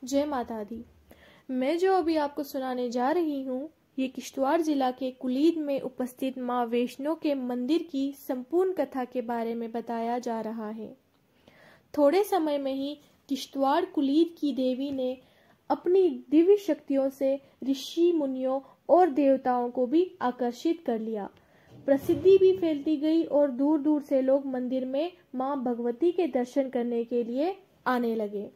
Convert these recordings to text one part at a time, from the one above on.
जय माता दी। मैं जो अभी आपको सुनाने जा रही हूँ ये किश्तवाड़ जिला के कुलीद में उपस्थित माँ वैष्णो के मंदिर की संपूर्ण कथा के बारे में बताया जा रहा है। थोड़े समय में ही किश्तवाड़ कुलीद की देवी ने अपनी दिव्य शक्तियों से ऋषि मुनियों और देवताओं को भी आकर्षित कर लिया। प्रसिद्धि भी फैलती गई और दूर दूर से लोग मंदिर में माँ भगवती के दर्शन करने के लिए आने लगे।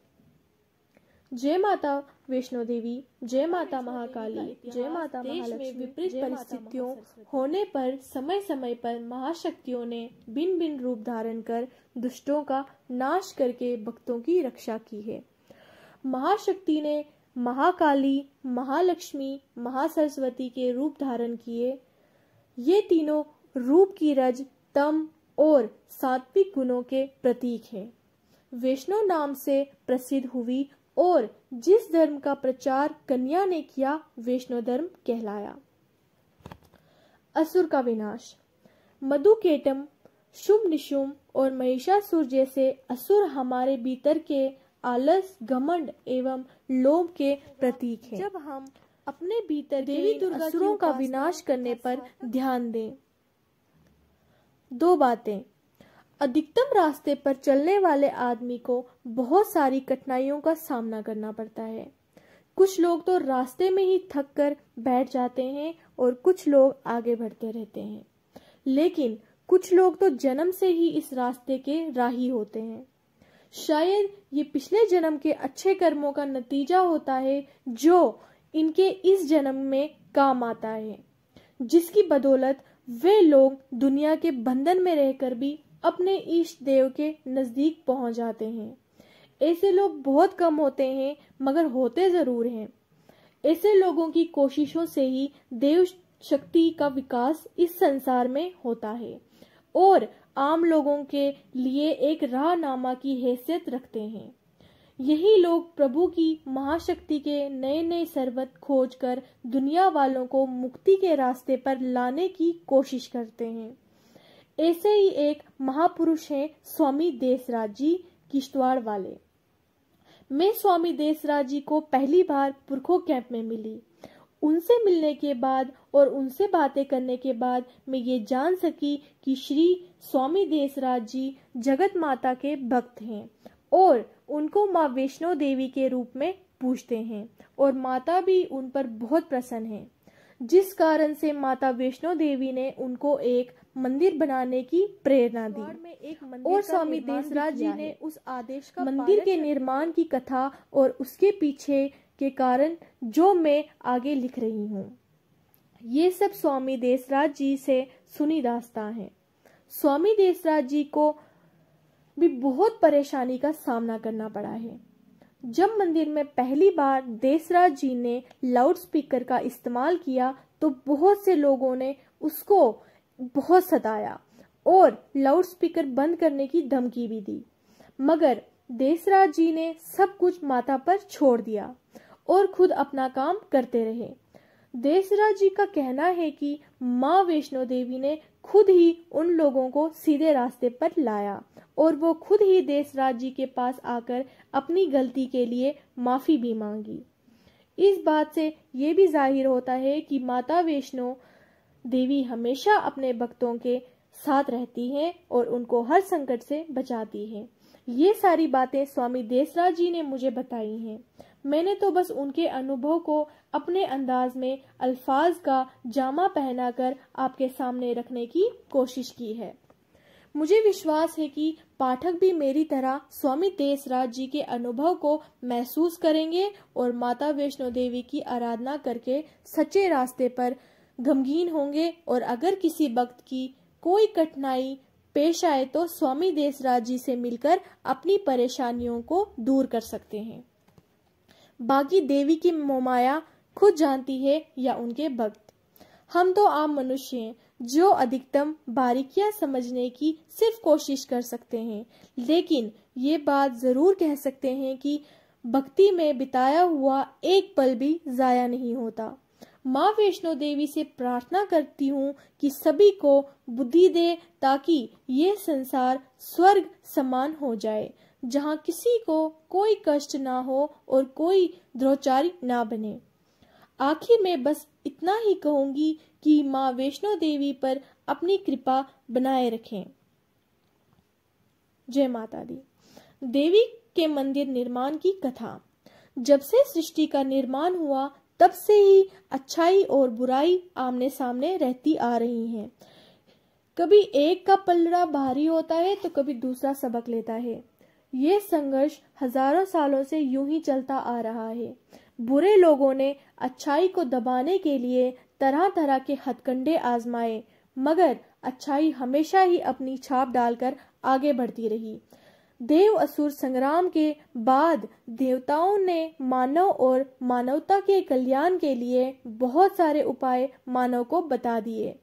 जय माता वैष्णो देवी, जय माता महाकाली, जय माता महालक्ष्मी। देश में विपरीत परिस्थितियों होने पर समय समय पर महाशक्तियों ने भिन्न भिन्न रूप धारण कर दुष्टों का नाश करके भक्तों की रक्षा की है। महाशक्ति ने महाकाली, महालक्ष्मी, महासरस्वती के रूप धारण किए। ये तीनों रूप की रज, तम और सात्विक गुणों के प्रतीक हैं। वैष्णो नाम से प्रसिद्ध हुई और जिस धर्म का प्रचार कन्या ने किया वैष्णो धर्म कहलाया। असुर का विनाश। मधुकेटम, शुंभ निशुंभ और महिषासुर जैसे असुर हमारे भीतर के आलस, घमंड एवं लोभ के प्रतीक हैं। जब हम अपने भीतर देवी दुर्गा असुरों का विनाश करने पर ध्यान दें। दो बातें। अधिकतम रास्ते पर चलने वाले आदमी को बहुत सारी कठिनाइयों का सामना करना पड़ता है। कुछ लोग तो रास्ते में ही थक कर बैठ जाते हैं और कुछ लोग आगे बढ़ते रहते हैं, लेकिन कुछ लोग तो जन्म से ही इस रास्ते के राही होते हैं। शायद ये पिछले जन्म के अच्छे कर्मों का नतीजा होता है जो इनके इस जन्म में काम आता है, जिसकी बदौलत वे लोग दुनिया के बंधन में रहकर भी अपने इष्ट देव के नजदीक पहुंच जाते हैं। ऐसे लोग बहुत कम होते हैं, मगर होते जरूर हैं। ऐसे लोगों की कोशिशों से ही देव शक्ति का विकास इस संसार में होता है और आम लोगों के लिए एक राहनामा की हैसियत रखते हैं। यही लोग प्रभु की महाशक्ति के नए नए सर्वत खोजकर दुनिया वालों को मुक्ति के रास्ते पर लाने की कोशिश करते हैं। ऐसे ही एक महापुरुष हैं स्वामी देसराज जी, किश्तवाड़ वाले। मैं स्वामी देसराज जी को पहली बार पुरखो कैंप में मिली। उनसे मिलने के बाद और उनसे बातें करने के बाद मैं ये जान सकी कि श्री स्वामी देसराज जी जगत माता के भक्त हैं और उनको माँ वैष्णो देवी के रूप में पूजते हैं और माता भी उन पर बहुत प्रसन्न है, जिस कारण से माता वैष्णो देवी ने उनको एक मंदिर बनाने की प्रेरणा दी और स्वामी देसराज जी ने उस आदेश का मंदिर के निर्माण की कथा और उसके पीछे के कारण जो मैं आगे लिख रही हूँ। ये सब स्वामी देसराज जी से सुनी दास्तां है। स्वामी देसराज जी को भी बहुत परेशानी का सामना करना पड़ा है। जब मंदिर में पहली बार देसराज जी ने लाउड स्पीकर का इस्तेमाल किया तो बहुत से लोगों ने उसको बहुत सताया और लाउड स्पीकर बंद करने की धमकी भी दी, मगर देसराज जी ने सब कुछ माता पर छोड़ दिया और खुद अपना काम करते रहे। देसराज जी का कहना है कि माँ वैष्णो देवी ने खुद ही उन लोगों को सीधे रास्ते पर लाया और वो खुद ही देसराज जी के पास आकर अपनी गलती के लिए माफी भी मांगी। इस बात से ये भी जाहिर होता है कि माता वैष्णो देवी हमेशा अपने भक्तों के साथ रहती हैं और उनको हर संकट से बचाती है। ये सारी बातें स्वामी देसराज जी ने मुझे बताई हैं। मैंने तो बस उनके अनुभव को अपने अंदाज में अल्फाज का जामा पहनाकर आपके सामने रखने की कोशिश की है। मुझे विश्वास है कि पाठक भी मेरी तरह स्वामी देसराज जी के अनुभव को महसूस करेंगे और माता वैष्णो देवी की आराधना करके सच्चे रास्ते पर गमगीन होंगे और अगर किसी भक्त की कोई कठिनाई पेश आए तो स्वामी देसराज जी से मिलकर अपनी परेशानियों को दूर कर सकते हैं। बाकी देवी की मोहमाया खुद जानती है या उनके भक्त। हम तो आम मनुष्य हैं जो अधिकतम बारीकियां समझने की सिर्फ कोशिश कर सकते हैं, लेकिन ये बात जरूर कह सकते हैं कि भक्ति में बिताया हुआ एक पल भी जाया नहीं होता। माँ वैष्णो देवी से प्रार्थना करती हूँ कि सभी को बुद्धि दे ताकि ये संसार स्वर्ग समान हो जाए। जहाँ किसी को कोई कष्ट ना हो और कोई द्रोचारी ना बने। आखिर में बस इतना ही कहूंगी कि माँ वैष्णो देवी पर अपनी कृपा बनाए रखें। जय माता दी। देवी के मंदिर निर्माण की कथा। जब से सृष्टि का निर्माण हुआ तब से ही अच्छाई और बुराई आमने सामने रहती आ रही हैं। कभी एक का पलड़ा भारी होता है तो कभी दूसरा सबक लेता है। ये संघर्ष हजारों सालों से यूं ही चलता आ रहा है। बुरे लोगों ने अच्छाई को दबाने के लिए तरह तरह के हथकंडे आजमाए, मगर अच्छाई हमेशा ही अपनी छाप डालकर आगे बढ़ती रही। देव असुर संग्राम के बाद देवताओं ने मानव और मानवता के कल्याण के लिए बहुत सारे उपाय मानव को बता दिए।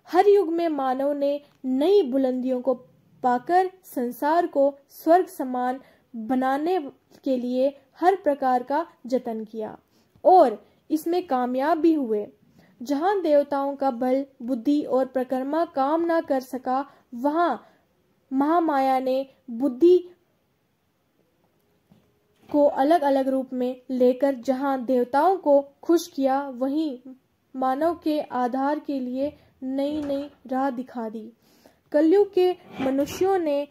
हर युग में मानव ने नई बुलंदियों को पाकर संसार को स्वर्ग समान बनाने के लिए हर प्रकार का जतन किया और इसमें कामयाब भी हुए। जहां देवताओं का बल, बुद्धि और प्रकर्मा काम ना कर सका, वहां महामाया ने बुद्धि को अलग अलग रूप में लेकर जहां देवताओं को खुश किया, वहीं मानव के आधार के लिए नई नई राह दिखा दी। कलयुग के मनुष्यों ने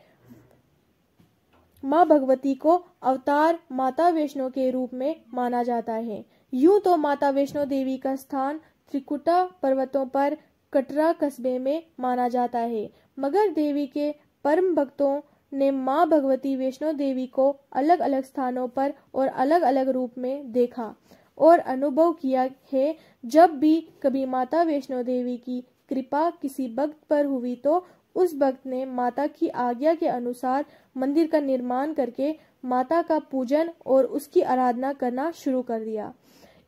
माँ भगवती को अवतार माता वैष्णो के रूप में माना जाता है। यूं तो माता वैष्णो देवी का स्थान त्रिकुटा पर्वतों पर कटरा कस्बे में माना जाता है, मगर देवी के परम भक्तों ने माँ भगवती वैष्णो देवी को अलग अलग स्थानों पर और अलग अलग रूप में देखा और अनुभव किया है। जब भी कभी माता वैष्णो देवी की कृपा किसी भक्त पर हुई तो उस भक्त ने माता की आज्ञा के अनुसार मंदिर का निर्माण करके माता का पूजन और उसकी आराधना करना शुरू कर दिया।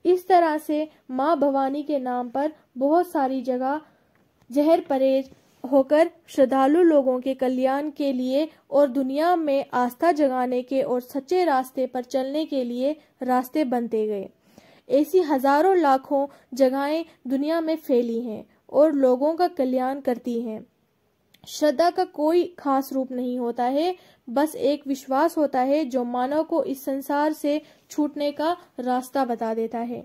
इस तरह से माँ भवानी के नाम पर बहुत सारी जगह जहर परेज होकर श्रद्धालु लोगों के कल्याण के लिए और दुनिया में आस्था जगाने के और सच्चे रास्ते पर चलने के लिए रास्ते बनते गए। ऐसी हजारों लाखों जगहें दुनिया में फैली हैं और लोगों का कल्याण करती हैं। श्रद्धा का कोई खास रूप नहीं होता है, बस एक विश्वास होता है जो मानव को इस संसार से छूटने का रास्ता बता देता है।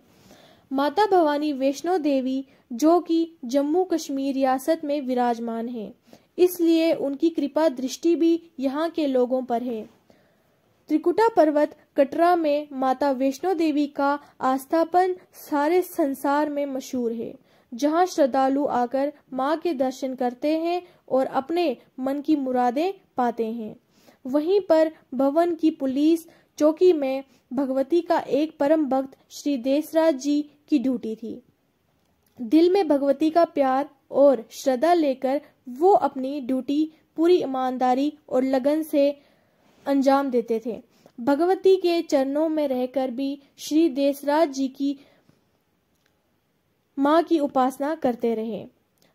माता भवानी वैष्णो देवी जो कि जम्मू कश्मीर रियासत में विराजमान है, इसलिए उनकी कृपा दृष्टि भी यहाँ के लोगों पर है। त्रिकुटा पर्वत कटरा में माता वैष्णो देवी का आस्थापन सारे संसार में मशहूर है, जहाँ श्रद्धालु आकर माँ के दर्शन करते हैं और अपने मन की मुरादें पाते हैं। वहीं पर भवन की पुलिस चौकी में भगवती का एक परम भक्त श्री देसराज जी की ड्यूटी थी। दिल में भगवती का प्यार और श्रद्धा लेकर वो अपनी ड्यूटी पूरी ईमानदारी और लगन से अंजाम देते थे। भगवती के चरणों में रहकर भी श्री देसराज जी की माँ की उपासना करते रहे।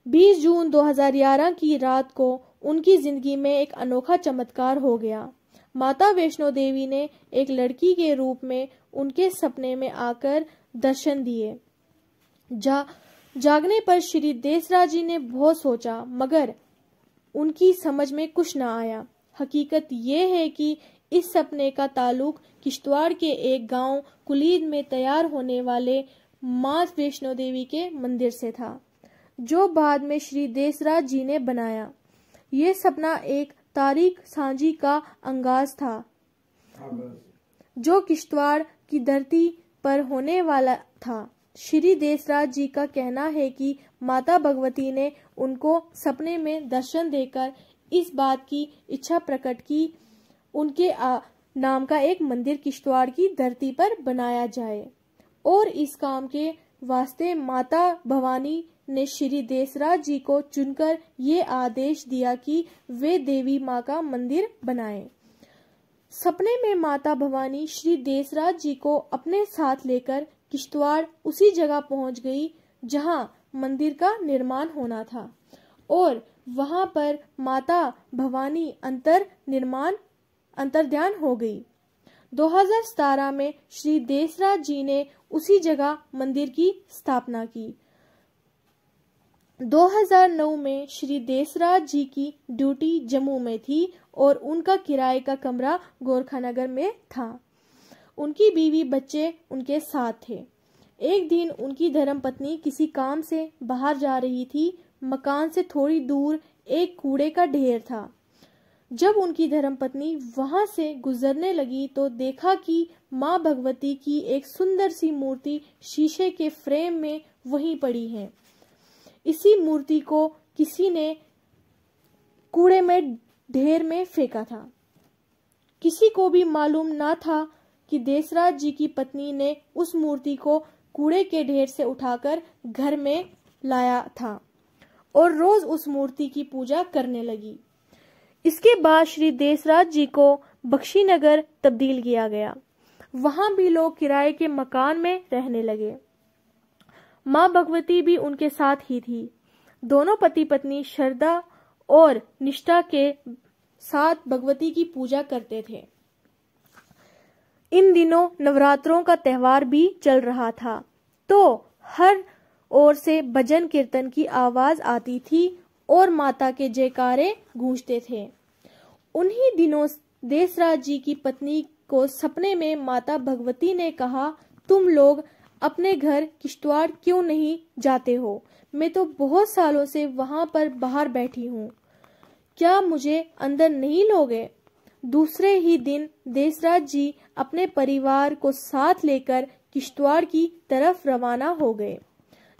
20 जून 2011 की रात को उनकी जिंदगी में एक अनोखा चमत्कार हो गया। माता वैष्णो देवी ने एक लड़की के रूप में उनके सपने में आकर दर्शन दिए। जागने पर श्री देसराज जी ने बहुत सोचा, मगर उनकी समझ में कुछ न आया। हकीकत ये है कि इस सपने का ताल्लुक किश्तवाड़ के एक गांव कुलीद में तैयार होने वाले माँ वैष्णो देवी के मंदिर से था, जो बाद में श्री देसराज जी ने बनाया। ये सपना एक तारीख सांझी का अंगाज था, जो किश्तवाड़ की धरती पर होने वाला था। श्री देसराज जी का कहना है कि माता भगवती ने उनको सपने में दर्शन देकर इस बात की इच्छा प्रकट की उनके नाम का एक मंदिर किश्तवाड़ की धरती पर बनाया जाए, और इस काम के वास्ते माता भवानी ने श्री देसराज जी को चुनकर ये आदेश दिया कि वे देवी माँ का मंदिर बनाएं। सपने में माता भवानी श्री देसराज जी को अपने साथ लेकर किश्तवाड़ उसी जगह पहुंच गई जहां मंदिर का निर्माण होना था, और वहां पर माता भवानी अंतर्ध्यान हो गई। 2017 में श्री देसराज जी ने उसी जगह मंदिर की स्थापना की। 2009 में श्री देसराज जी की ड्यूटी जम्मू में थी और उनका किराए का कमरा गोरखानगर में था। उनकी बीवी बच्चे उनके साथ थे। एक दिन उनकी धर्मपत्नी किसी काम से बाहर जा रही थी। मकान से थोड़ी दूर एक कूड़े का ढेर था। जब उनकी धर्मपत्नी वहां से गुजरने लगी तो देखा कि मां भगवती की एक सुंदर सी मूर्ति शीशे के फ्रेम में वहीं पड़ी है। इसी मूर्ति को किसी ने कूड़े में ढेर में फेंका था। किसी को भी मालूम ना था कि देसराज जी की पत्नी ने उस मूर्ति को कूड़े के ढेर से उठाकर घर में लाया था और रोज उस मूर्ति की पूजा करने लगी। इसके बाद श्री देसराज जी को बख्शीनगर तब्दील किया गया। वहां भी लोग किराए के मकान में रहने लगे। मां भगवती भी उनके साथ ही थी। दोनों पति पत्नी श्रद्धा और निष्ठा के साथ भगवती की पूजा करते थे। इन दिनों नवरात्रों का त्योहार भी चल रहा था, तो हर ओर से भजन कीर्तन की आवाज आती थी और माता के जयकारे गूंजते थे। उन्हीं दिनों देसराज जी की पत्नी को सपने में माता भगवती ने कहा, तुम लोग अपने घर किश्तवाड़ क्यों नहीं जाते हो? मैं तो बहुत सालों से वहां पर बाहर बैठी हूँ, क्या मुझे अंदर नहीं लोगे? दूसरे ही दिन देसराज जी अपने परिवार को साथ लेकर किश्तवाड़ की तरफ रवाना हो गए।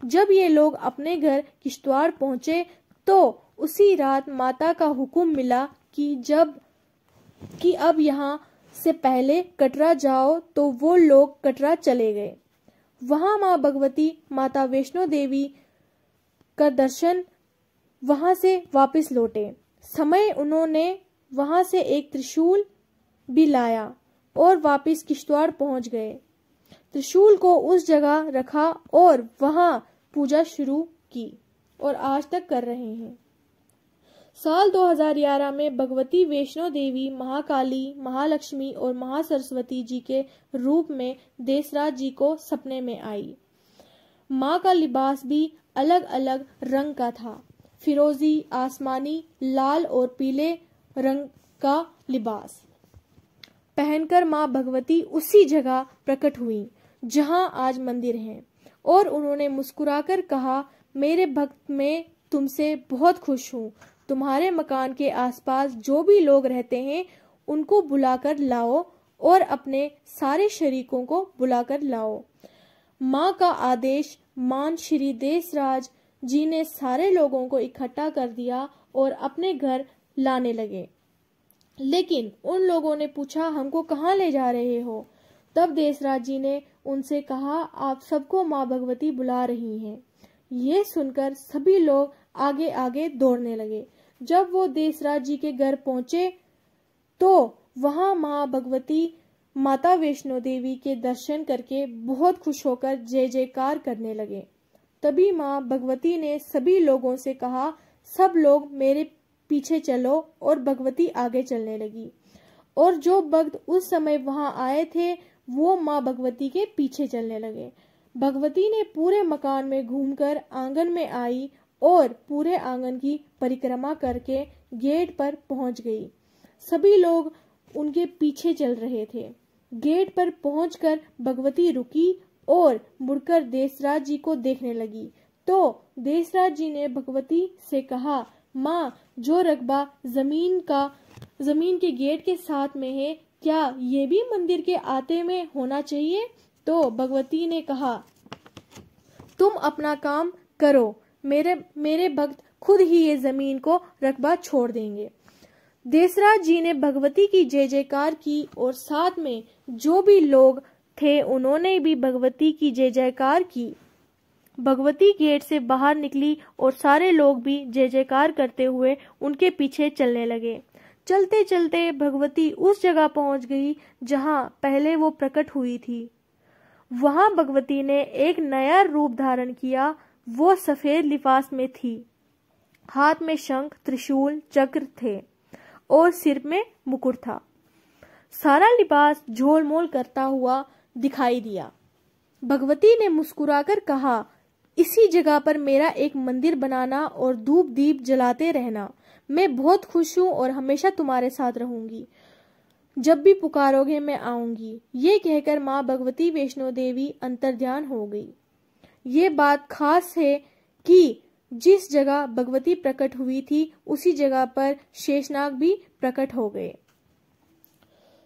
जब ये लोग अपने घर किश्तवाड़ पहुंचे तो उसी रात माता का हुक्म मिला कि अब यहाँ से पहले कटरा जाओ, तो वो लोग कटरा चले गए। वहां माँ भगवती माता वैष्णो देवी का दर्शन वहां से वापस लौटे। समय उन्होंने वहां से एक त्रिशूल भी लाया और वापस किश्तवाड़ पहुंच गए। त्रिशूल को उस जगह रखा और वहां पूजा शुरू की और आज तक कर रहे हैं। साल 2011 में भगवती वैष्णो देवी महाकाली, महालक्ष्मी और महासरस्वती जी के रूप में देसराज जी को सपने में आई। माँ का लिबास भी अलग अलग रंग का था, फिरोजी, आसमानी, लाल और पीले रंग का लिबास पहनकर माँ भगवती उसी जगह प्रकट हुई जहां आज मंदिर है और उन्होंने मुस्कुराकर कहा, मेरे भक्त, मैं तुमसे बहुत खुश हूँ। तुम्हारे मकान के आसपास जो भी लोग रहते हैं उनको बुलाकर लाओ और अपने सारे शरीकों को बुलाकर लाओ। माँ का आदेश मान श्री देसराज जी ने सारे लोगों को इकट्ठा कर दिया और अपने घर लाने लगे। लेकिन उन लोगों ने पूछा, हमको कहाँ ले जा रहे हो? तब देसराज जी ने उनसे कहा, आप सबको माँ भगवती बुला रही हैं। ये सुनकर सभी लोग आगे आगे दौड़ने लगे। जब वो देसराज जी के घर पहुंचे तो वहां माँ भगवती माता वैष्णो देवी के दर्शन करके बहुत खुश होकर जय जयकार करने लगे। तभी माँ भगवती ने सभी लोगों से कहा, सब लोग मेरे पीछे चलो, और भगवती आगे चलने लगी और जो भक्त उस समय वहां आए थे वो माँ भगवती के पीछे चलने लगे। भगवती ने पूरे मकान में घूमकर आंगन में आई और पूरे आंगन की परिक्रमा करके गेट पर पहुंच गई। सभी लोग उनके पीछे चल रहे थे। गेट पर पहुंचकर भगवती रुकी और मुड़कर देसराज जी को देखने लगी तो देसराज जी ने भगवती से कहा, माँ, जो रकबा जमीन के गेट के साथ में है, क्या ये भी मंदिर के आते में होना चाहिए? तो भगवती ने कहा, तुम अपना काम करो, मेरे भक्त खुद ही ये जमीन को रकबा छोड़ देंगे। देसराज जी ने भगवती की जय जयकार की और साथ में जो भी लोग थे उन्होंने भी भगवती की जय जयकार की। भगवती गेट से बाहर निकली और सारे लोग भी जय जयकार करते हुए उनके पीछे चलने लगे। चलते चलते भगवती उस जगह पहुंच गई जहां पहले वो प्रकट हुई थी। वहां भगवती ने एक नया रूप धारण किया। वो सफेद लिबास में थी, हाथ में शंख, त्रिशूल, चक्र थे और सिर में मुकुट था। सारा लिबास झोलमोल करता हुआ दिखाई दिया। भगवती ने मुस्कुराकर कहा, इसी जगह पर मेरा एक मंदिर बनाना और धूप दीप जलाते रहना। मैं बहुत खुश हूँ और हमेशा तुम्हारे साथ रहूंगी। जब भी पुकारोगे मैं आऊंगी। ये कहकर माँ भगवती वैष्णो देवी अंतर्ध्यान हो गई। ये बात खास है कि जिस जगह भगवती प्रकट हुई थी उसी जगह पर शेषनाग भी प्रकट हो गए।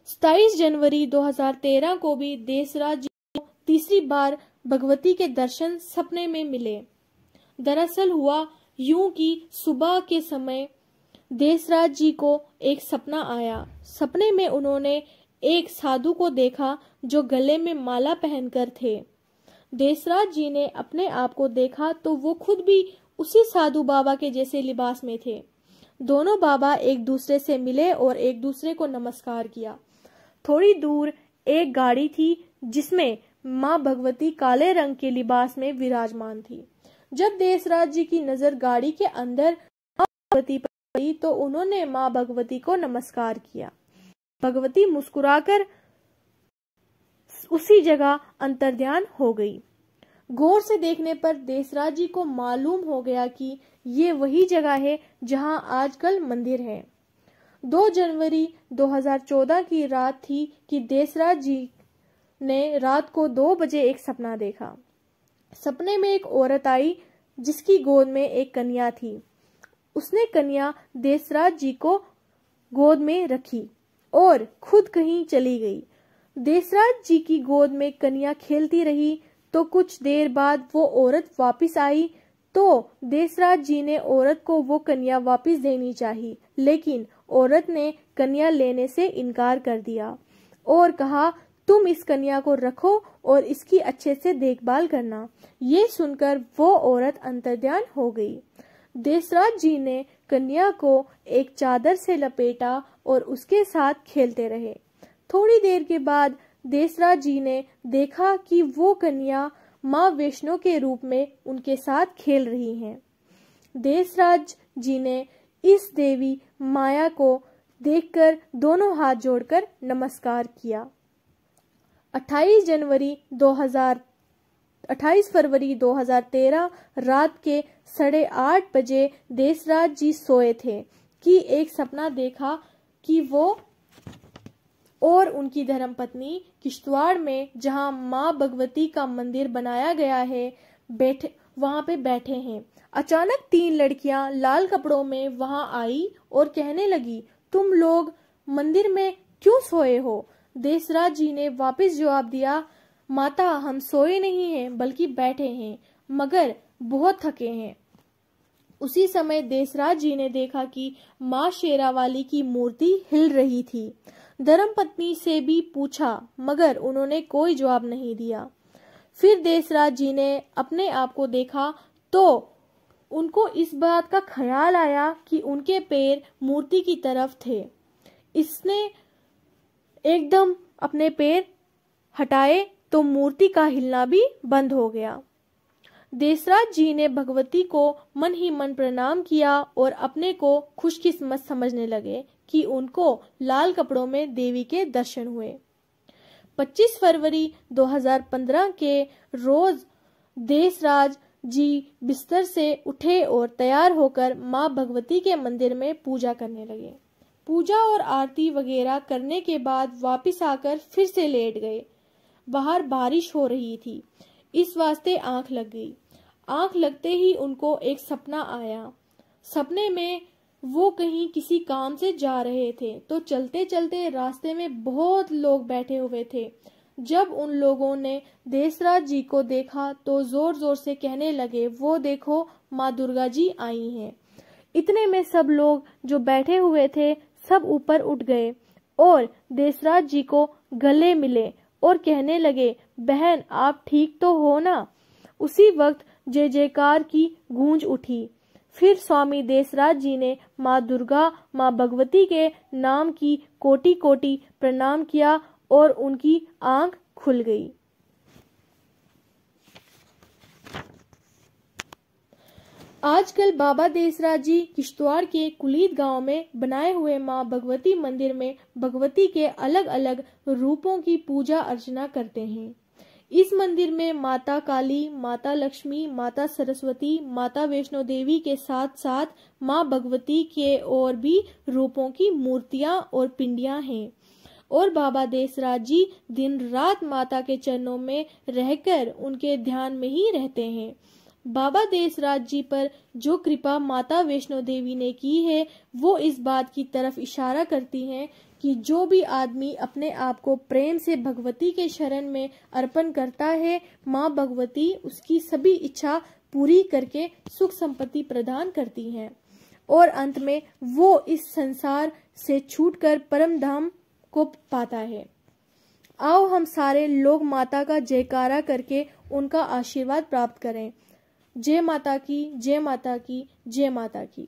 27 जनवरी 2013 को भी देसराज जी को तीसरी बार भगवती के दर्शन सपने में मिले। दरअसल हुआ यूं कि सुबह के समय देसराज जी को एक सपना आया। सपने में उन्होंने एक साधु को देखा जो गले में माला पहनकर थे। देसराज जी ने अपने आप को देखा तो वो खुद भी उसी साधु बाबा के जैसे लिबास में थे। दोनों बाबा एक दूसरे से मिले और एक दूसरे को नमस्कार किया। थोड़ी दूर एक गाड़ी थी जिसमें माँ भगवती काले रंग के लिबास में विराजमान थी। जब देसराज जी की नजर गाड़ी के अंदर माँ भगवती पर पड़ी तो उन्होंने माँ भगवती को नमस्कार किया। भगवती मुस्कुराकर उसी जगह अंतर्ध्यान हो गई। गौर से देखने पर देसराज जी को मालूम हो गया कि ये वही जगह है जहां आजकल मंदिर है। 2 जनवरी 2014 की रात थी कि देसराज जी ने रात को 2 बजे एक सपना देखा। सपने में एक औरत आई जिसकी गोद में एक कन्या थी। उसने कन्या देसराज जी को गोद में रखी और खुद कहीं चली गई। देसराज जी की गोद में कन्या खेलती रही तो कुछ देर बाद वो औरत वापस आई तो देसराज जी ने औरत को वो कन्या वापस देनी चाहिए, लेकिन औरत ने कन्या लेने से इनकार कर दिया और कहा तुम इस कन्या को रखो और इसकी अच्छे से देखभाल करना। ये सुनकर वो औरत अंतर्ध्यान हो गई। देसराज जी ने कन्या को एक चादर से लपेटा और उसके साथ खेलते रहे। थोड़ी देर के बाद देसराज जी ने देखा कि वो कन्या माँ वैष्णो के रूप में उनके साथ खेल रही हैं। देसराज जी ने इस देवी माया को देखकर दोनों हाथ जोड़कर नमस्कार किया। 28 फरवरी 2013 रात के 8:30 बजे देसराज जी सोए थे कि एक सपना देखा कि वो और उनकी धर्मपत्नी किश्तवाड़ में जहां मां भगवती का मंदिर बनाया गया है वहां पे बैठे हैं। अचानक 3 लड़कियां लाल कपड़ों में वहां आई और कहने लगी तुम लोग मंदिर में क्यों सोए हो? देसराज जी ने वापस जवाब दिया माता हम सोए नहीं हैं बल्कि बैठे हैं मगर बहुत थके हैं। उसी समय देसराज जी ने देखा कि माँ शेरावाली की मूर्ति हिल रही थी। धर्मपत्नी से भी पूछा मगर उन्होंने कोई जवाब नहीं दिया। फिर देसराज जी ने अपने आप को देखा तो उनको इस बात का ख्याल आया कि उनके पैर मूर्ति की तरफ थे। इसने एकदम अपने पैर हटाए तो मूर्ति का हिलना भी बंद हो गया। देसराज जी ने भगवती को मन ही मन प्रणाम किया और अपने को खुशकिस्मत समझने लगे कि उनको लाल कपड़ों में देवी के दर्शन हुए। 25 फरवरी 2015 के रोज देसराज जी बिस्तर से उठे और तैयार होकर माँ भगवती के मंदिर में पूजा करने लगे। पूजा और आरती वगैरह करने के बाद वापस आकर फिर से लेट गए। बाहर बारिश हो रही थी, इस वास्ते आंख लग गई। आंख लगते ही उनको एक सपना आया। सपने में वो कहीं किसी काम से जा रहे थे तो चलते चलते रास्ते में बहुत लोग बैठे हुए थे। जब उन लोगों ने देसराज जी को देखा तो जोर जोर से कहने लगे वो देखो माँ दुर्गा जी आई हैं। इतने में सब लोग जो बैठे हुए थे सब ऊपर उठ गए और देसराज जी को गले मिले और कहने लगे बहन आप ठीक तो हो ना? उसी वक्त जय जयकार की गूंज उठी। फिर स्वामी देसराज जी ने माँ दुर्गा माँ भगवती के नाम की कोटि कोटि प्रणाम किया और उनकी आंख खुल गई। आजकल बाबा देसराज जी किश्तवाड़ के कुलीद गांव में बनाए हुए माँ भगवती मंदिर में भगवती के अलग अलग रूपों की पूजा अर्चना करते हैं। इस मंदिर में माता काली, माता लक्ष्मी, माता सरस्वती, माता वैष्णो देवी के साथ साथ माँ भगवती के और भी रूपों की मूर्तियां और पिंडियां हैं। और बाबा देसराज जी दिन रात माता के चरणों में रहकर उनके ध्यान में ही रहते हैं। बाबा देसराज जी पर जो कृपा माता वैष्णो देवी ने की है वो इस बात की तरफ इशारा करती है कि जो भी आदमी अपने आप को प्रेम से भगवती के शरण में अर्पण करता है, माँ भगवती उसकी सभी इच्छा पूरी करके सुख संपत्ति प्रदान करती हैं और अंत में वो इस संसार से छूटकर परम धाम को पाता है। आओ हम सारे लोग माता का जयकारा करके उनका आशीर्वाद प्राप्त करें। जय माता की, जय माता की, जय माता की।